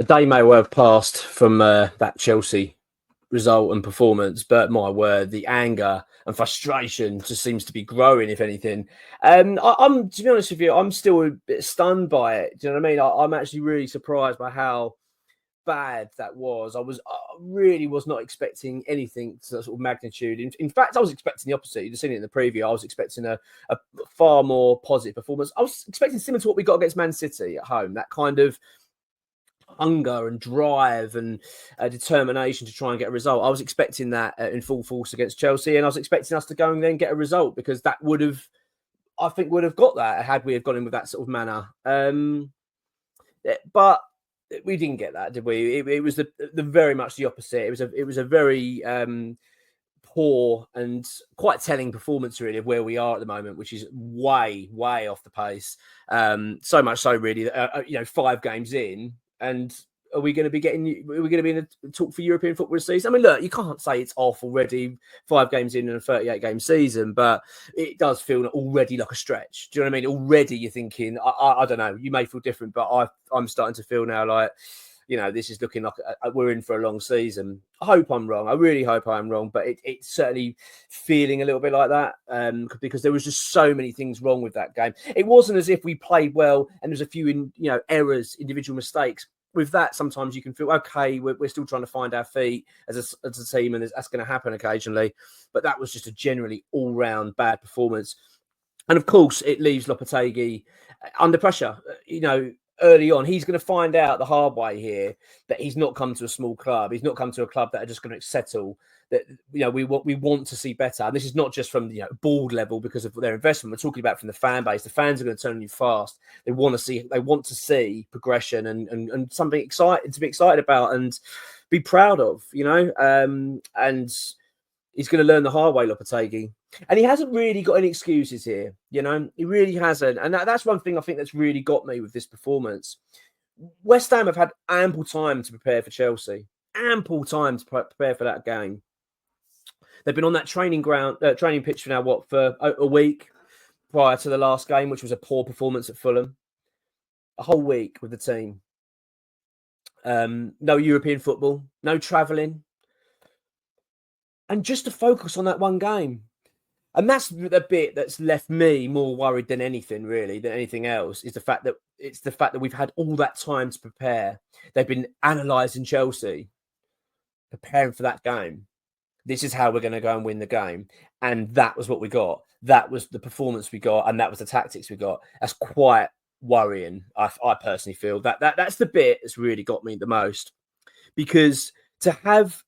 A day may well have passed from that Chelsea result and performance, but my word, the anger and frustration just seems to be growing, if anything. I'm, to be honest with you, I'm still a bit stunned by it. Do you know what I mean? I'm actually really surprised by how bad that was. I really was not expecting anything to that sort of magnitude. In fact, I was expecting the opposite. You've seen it in the preview. I was expecting a far more positive performance. I was expecting similar to what we got against Man City at home. That kind of hunger and drive and determination to try and get a result. I was expecting that in full force against Chelsea, and I was expecting us to go and then get a result, because that would have, I think, would have got that had we have gone in with that sort of manner. But we didn't get that, did we? It was the very much the opposite. It was a very poor and quite telling performance, really, of where we are at the moment, which is way off the pace. So much so, really, that 5 games in, and are we going to be in a talk for European football this season? I mean, look, you can't say it's off already, 5 games in a 38-game season, but it does feel already like a stretch. Do you know what I mean? Already you're thinking, I don't know, you may feel different, but I'm starting to feel now like, this is looking like we're in for a long season. I hope I'm wrong. I really hope I'm wrong, but it's certainly feeling a little bit like that, because there was just so many things wrong with that game. It wasn't as if we played well and there's a few errors, individual mistakes. With that, sometimes you can feel, okay, we're still trying to find our feet as a team, and that's going to happen occasionally. But that was just a generally all-round bad performance. And of course, it leaves Lopetegui under pressure. Early on, he's going to find out the hard way here that he's not come to a small club. He's not come to a club that are just going to settle. That we want to see better. And this is not just from the board level because of their investment. We're talking about from the fan base. The fans are going to turn on you fast. They want to see progression and something exciting to be excited about and be proud of. And he's going to learn the hard way, Lopetegui. And he hasn't really got any excuses here. He really hasn't. And that's one thing I think that's really got me with this performance. West Ham have had ample time to prepare for Chelsea. Ample time to prepare for that game. They've been on that training pitch for now, for a week prior to the last game, which was a poor performance at Fulham. A whole week with the team. No European football, no travelling. And just to focus on that one game. And that's the bit that's left me more worried than anything else, is the fact that we've had all that time to prepare. They've been analysing Chelsea, preparing for that game. This is how we're going to go and win the game. And that was what we got. That was the performance we got, and that was the tactics we got. That's quite worrying, I personally feel. That's the bit that's really got me the most. Because to have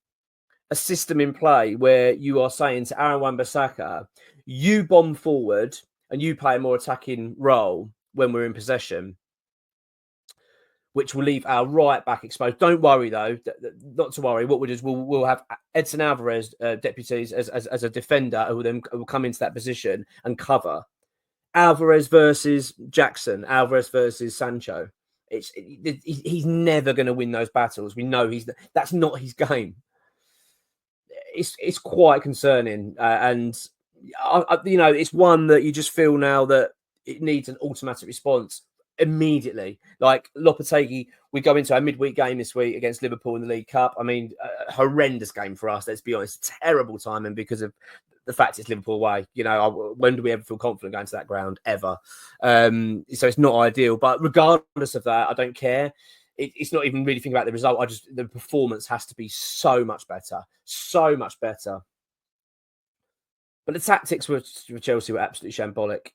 a system in play where you are saying to Aaron Wan-Bissaka, you bomb forward and you play a more attacking role when we're in possession, which will leave our right back exposed. Don't worry, though, not to worry. What we'll do is we'll have Edson Alvarez deputies as a defender who will come into that position and cover. Alvarez versus Jackson, Alvarez versus Sancho. He's never going to win those battles. We know that's not his game. It's quite concerning, and it's one that you just feel now that it needs an automatic response immediately. Like Lopetegui, we go into our midweek game this week against Liverpool in the League Cup. I mean, a horrendous game for us. Let's be honest, terrible timing because of the fact it's Liverpool away. When do we ever feel confident going to that ground ever? So it's not ideal. But regardless of that, I don't care. It's not even really thinking about the result. The performance has to be so much better. But the tactics for Chelsea were absolutely shambolic.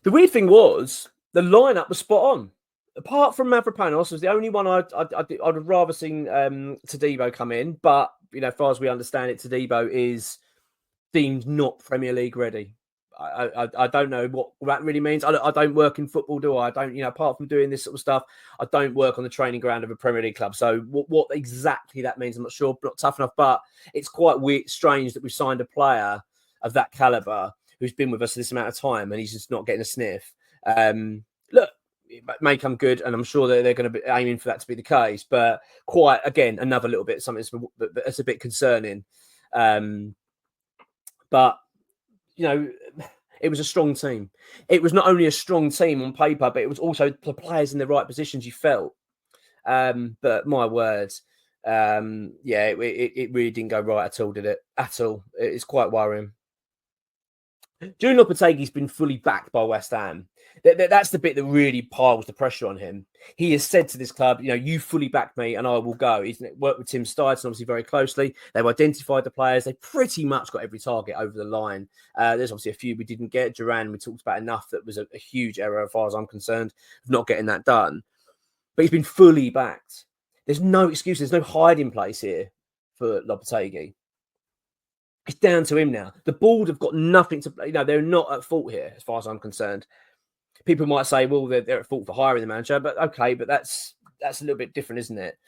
The weird thing was the lineup was spot on. Apart from Mavropanos, was the only one I'd have rather seen Todibo come in. But as far as we understand it, Todibo is deemed not Premier League ready. I don't know what that really means. I don't work in football, do I? I don't, apart from doing this sort of stuff, I don't work on the training ground of a Premier League club. So what exactly that means, I'm not sure. Not tough enough, but it's quite weird, strange that we've signed a player of that caliber who's been with us this amount of time and he's just not getting a sniff. Look, it may come good, and I'm sure that they're going to be aiming for that to be the case. But quite again, another little bit something that's a bit concerning. But It was a strong team. It was not only a strong team on paper, but it was also the players in the right positions you felt. But my word, yeah, it really didn't go right at all, did it? At all. It's quite worrying. Julen Lopetegui's been fully backed by West Ham. That's the bit that really piles the pressure on him. He has said to this club, you know, you fully back me and I will go. He's worked with Tim Stuyton obviously very closely. They've identified the players. They pretty much got every target over the line. There's obviously a few we didn't get. Duran, we talked about enough. That was a huge error as far as I'm concerned of not getting that done. But he's been fully backed. There's no excuse. There's no hiding place here for Lopetegui. It's down to him now. The board have got nothing to, you know, they're not at fault here as far as I'm concerned. People might say, well, they're at fault for hiring the manager, but okay, but that's a little bit different, isn't it?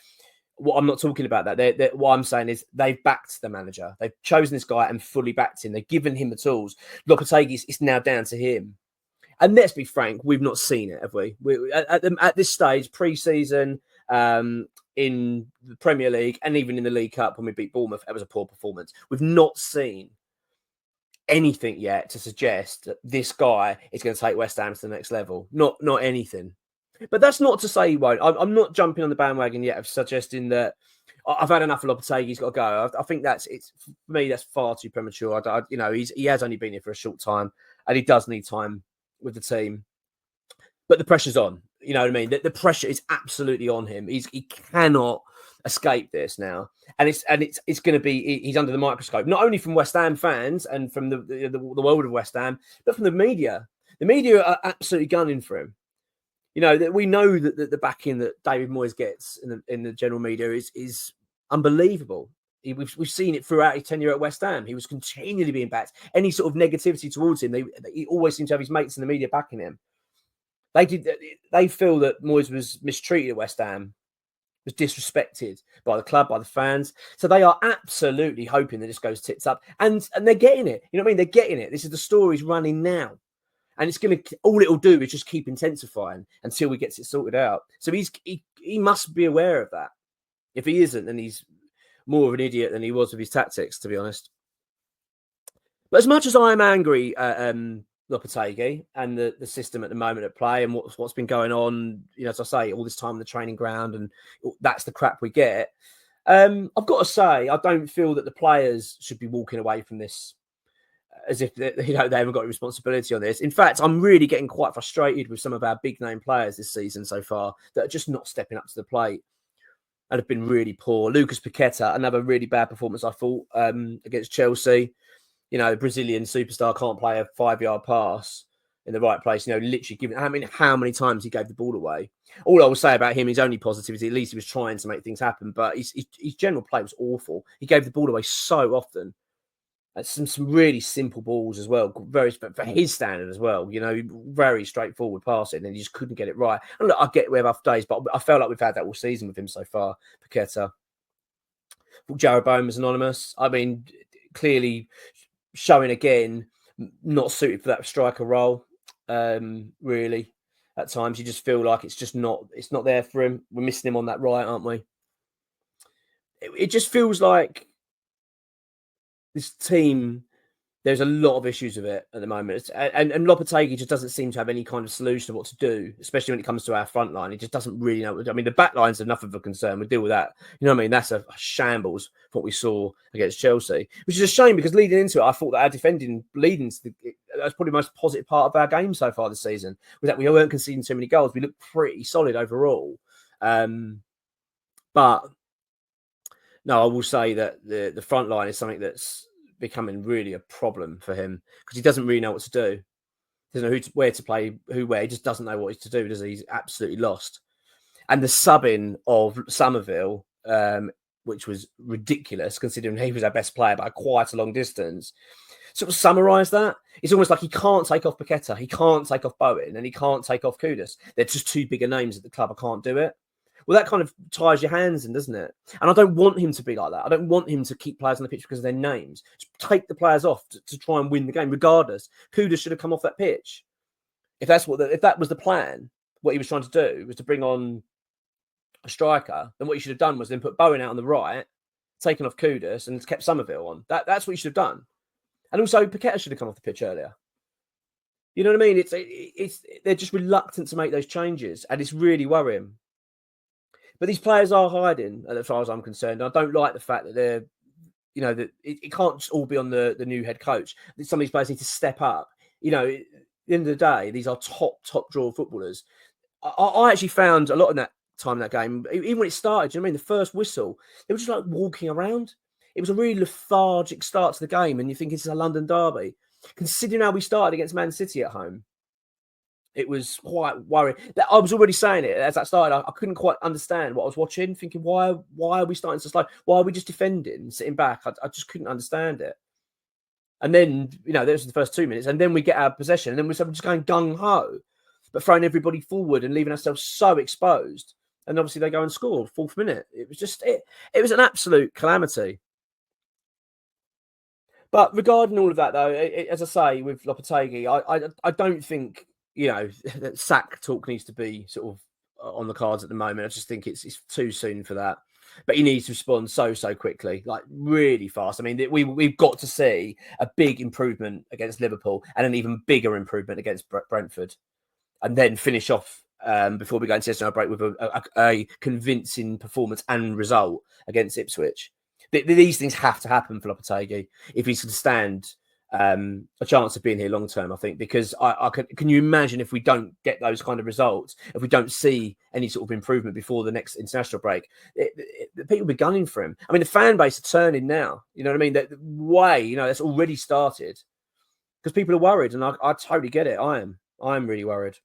What I'm not talking about that. What I'm saying is they've backed the manager. They've chosen this guy and fully backed him. They've given him the tools. Lopetegui, it's now down to him. And let's be frank, we've not seen it, have we? At this stage, pre-season, in the Premier League and even in the League Cup when we beat Bournemouth, it was a poor performance. We've not seen anything yet to suggest that this guy is going to take West Ham to the next level. Not anything. But that's not to say he won't. I'm not jumping on the bandwagon yet of suggesting that I've had enough of Lopetegui, he's got to go. I think it's for me, that's far too premature. You know, he has only been here for a short time and he does need time with the team. But the pressure's on. You know what I mean? The pressure is absolutely on him. He cannot escape this now, and it's going to be, he's under the microscope, not only from West Ham fans and from the world of West Ham, but from the media. The media are absolutely gunning for him. You know that we know that the backing that David Moyes gets in the general media is unbelievable. We've seen it throughout his tenure at West Ham. He was continually being backed. Any sort of negativity towards him, he always seemed to have his mates in the media backing him. They feel that Moyes was mistreated at West Ham, was disrespected by the club, by the fans. So they are absolutely hoping that this goes tits up, and they're getting it. You know what I mean? They're getting it. This is the story's running now, and it's going to, all it'll do is just keep intensifying until he gets it sorted out. So he must be aware of that. If he isn't, then he's more of an idiot than he was with his tactics, to be honest. But as much as I am angry at Lopetegui and the system at the moment at play and what's been going on, you know, as I say, all this time in the training ground, and that's the crap we get. I've got to say, I don't feel that the players should be walking away from this as if they haven't got a responsibility on this. In fact, I'm really getting quite frustrated with some of our big name players this season so far that are just not stepping up to the plate and have been really poor. Lucas Paqueta, another really bad performance, I thought, against Chelsea. You know, Brazilian superstar can't play a 5-yard pass in the right place. You know, literally giving, how many times he gave the ball away. All I will say about him, his only positivity, at least he was trying to make things happen, but his general play was awful. He gave the ball away so often. Some really simple balls as well, very for his standard as well. You know, very straightforward passing, and he just couldn't get it right. And look, I get we have off days, but I felt like we've had that all season with him so far. Paqueta, Jarrod Bowen was anonymous. I mean, clearly showing again, not suited for that striker role. Really, at times you just feel like it's not there for him. We're missing him on that right, aren't we? It just feels like this team, there's a lot of issues with it at the moment. And Lopetegui just doesn't seem to have any kind of solution of what to do, especially when it comes to our front line. He just doesn't really know. I mean, the back line's enough of a concern. We'll deal with that. You know what I mean? That's a shambles for what we saw against Chelsea, which is a shame because leading into it, I thought that our defending leading to that's probably the most positive part of our game so far this season, was that we weren't conceding too many goals. We looked pretty solid overall. But no, I will say that the front line is something that's becoming really a problem for him because he doesn't really know what to do. He doesn't know where to play, where. He just doesn't know what he's to do, does he? He's absolutely lost. And the subbing of Somerville, which was ridiculous considering he was our best player by quite a long distance, sort of summarise that. It's almost like he can't take off Paqueta, he can't take off Bowen, and he can't take off Kudus. They're just too bigger names at the club. I can't do it. Well, that kind of ties your hands in, doesn't it? And I don't want him to be like that. I don't want him to keep players on the pitch because of their names. Just take the players off to try and win the game, regardless. Kudus should have come off that pitch. If that was the plan, what he was trying to do was to bring on a striker, then what he should have done was then put Bowen out on the right, taken off Kudus, and kept Somerville on. That's what he should have done. And also, Paqueta should have come off the pitch earlier. You know what I mean? It's they're just reluctant to make those changes, and it's really worrying. But these players are hiding, as far as I'm concerned. I don't like the fact that they're, that it can't just all be on the new head coach. Some of these players need to step up. At the end of the day, these are top draw footballers. I actually found a lot in that time in that game, even when it started. Do you know what I mean? The first whistle, they were just like walking around. It was a really lethargic start to the game, and you think it's a London derby. Considering how we started against Man City at home, it was quite worrying. I was already saying it as that started. I couldn't quite understand what I was watching, thinking, why are we starting so slow? Why are we just defending, sitting back? I just couldn't understand it. And then, those were the first 2 minutes, and then we get our possession, and then we're just going gung-ho, but throwing everybody forward and leaving ourselves so exposed. And obviously they go and score 4th minute. It was just, it was an absolute calamity. But regarding all of that, though, as I say, with Lopetegui, I don't think, that sack talk needs to be sort of on the cards at the moment. I just think it's too soon for that. But he needs to respond so quickly, like really fast. I mean, we've got to see a big improvement against Liverpool and an even bigger improvement against Brentford, and then finish off before we go into the break with a convincing performance and result against Ipswich. These things have to happen for Lopetegui if he's to stand a chance of being here long term, I think, because can you imagine if we don't get those kind of results, if we don't see any sort of improvement before the next international break, people will be gunning for him. I mean, the fan base are turning now. You know what I mean? That way, that's already started because people are worried, and I totally get it. I'm really worried.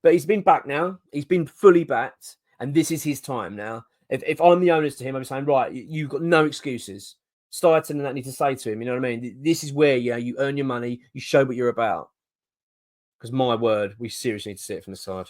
But he's been back now. He's been fully backed, and this is his time now. If I'm the owners to him, I'm saying, right, you've got no excuses. Steierton and that need to say to him, you know what I mean? This is where you earn your money, you show what you're about. Because my word, we seriously need to see it from the side.